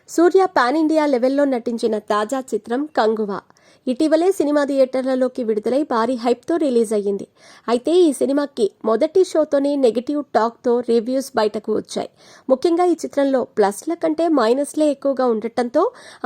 సూర్య pan India లెవెల్లో నటించిన తాజా చిత్రం కంగువా ఇటీవలే సినిమా థియేటర్లలోకి విడుదలై భారీ హైప్తో రిలీజ్ అయ్యింది. అయితే ఈ సినిమాకి మొదటి షోతోనే నెగిటివ్ టాక్తో రివ్యూస్ బయటకు వచ్చాయి. ముఖ్యంగా ఈ చిత్రంలో ప్లస్ల కంటే మైనస్లే ఎక్కువగా ఉండటంతో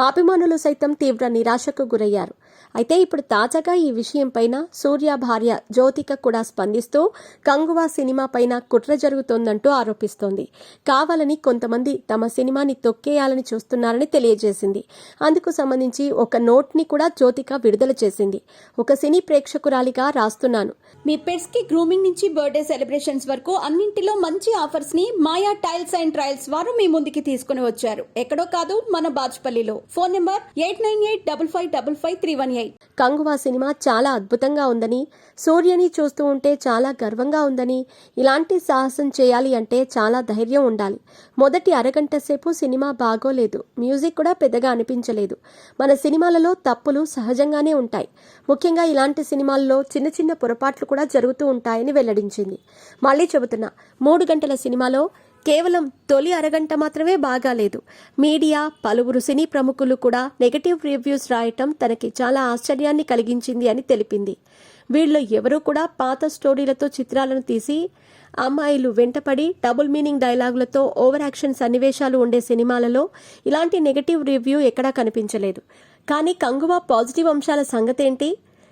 అభిమానులు సైతం తీవ్ర నిరాశకు గురయ్యారు. అయితే ఇప్పుడు తాజాగా ఈ విషయంపైన సూర్య భార్య జ్యోతిక కూడా స్పందిస్తూ కంగువా సినిమా పైన కుట్ర జరుగుతోందంటూ ఆరోపిస్తోంది. కావాలని కొంతమంది తమ సినిమాని తొక్కేయాలని చూస్తున్నారని తెలియజేసింది. అందుకు సంబంధించి ఒక నోట్ని కూడా జ్యోతిక విడుదల చేసింది. ఒక సినీ ప్రేక్షకురాలిగా రాస్తున్నాను. మీ పెట్స్ కి గ్రూమింగ్ నుంచి బర్త్డే సెలబ్రేషన్స్ వరకు అన్నింటిలో మంచి ఆఫర్స్ ని మాయా టైల్స్ అండ్ ట్రయల్స్ వారు మీ ముందుకి తీసుకుని వచ్చారు. ఎక్కడో కాదు, మన బాజ్పల్లిలో. Phone number 8985555318. కంగువా సినిమా చాలా అద్భుతంగా ఉందని, సూర్యని చూస్తూ ఉంటే చాలా గర్వంగా ఉందని, ఇలాంటి సాహసం చేయాలి అంటే చాలా ధైర్యం ఉండాలి. మొదటి అరగంట సేపు సినిమా బాగోలేదు, మ్యూజిక్ కూడా పెద్దగా అనిపించలేదు. మన సినిమాలలో తప్పులు సహజంగానే ఉంటాయి. ముఖ్యంగా ఇలాంటి సినిమాల్లో చిన్న చిన్న పొరపాట్లు కూడా జరుగుతూ ఉంటాయని వెల్లడించింది. మళ్ళీ చెబుతున్నా, 3 గంటల సినిమాలో కేవలం తొలి అరగంట మాత్రమే బాగాలేదు. మీడియా, పలువురు సినీ ప్రముఖులు కూడా నెగటివ్ రివ్యూస్ రాయటం తనకి చాలా ఆశ్చర్యాన్ని కలిగించింది అని తెలిపింది. వీళ్ళు ఎవరూ కూడా పాత స్టోరీలతో చిత్రాలను తీసి అమ్మాయిలు వెంటపడి డబుల్ మీనింగ్ డైలాగులతో ఓవర్ యాక్షన్ సన్నివేశాలు ఉండే సినిమాలలో ఇలాంటి నెగటివ్ రివ్యూ ఎక్కడా కనిపించలేదు. కానీ కంగువా పాజిటివ్ అంశాల సంగతేంటి?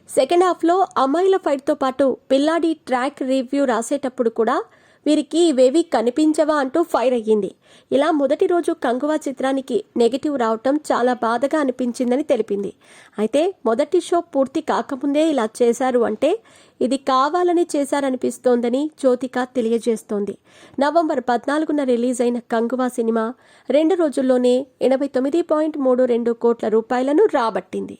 సెకండ్ హాఫ్లో అమ్మాయిల ఫైట్తో పాటు పిల్లాడి ట్రాక్ రివ్యూ రాసేటప్పుడు కూడా వీరికి ఇవేవి కనిపించవా అంటూ ఫైర్ అయ్యింది. ఇలా మొదటి రోజు కంగువా చిత్రానికి నెగిటివ్ రావటం చాలా బాధగా అనిపించిందని తెలిపింది. అయితే మొదటి షో పూర్తి కాకముందే ఇలా చేశారు అంటే ఇది కావాలని చేశారనిపిస్తోందని జ్యోతిక తెలియజేస్తోంది. నవంబర్ 14న రిలీజ్ అయిన కంగువా సినిమా 2 రోజుల్లోనే 89.32 కోట్ల రూపాయలను రాబట్టింది.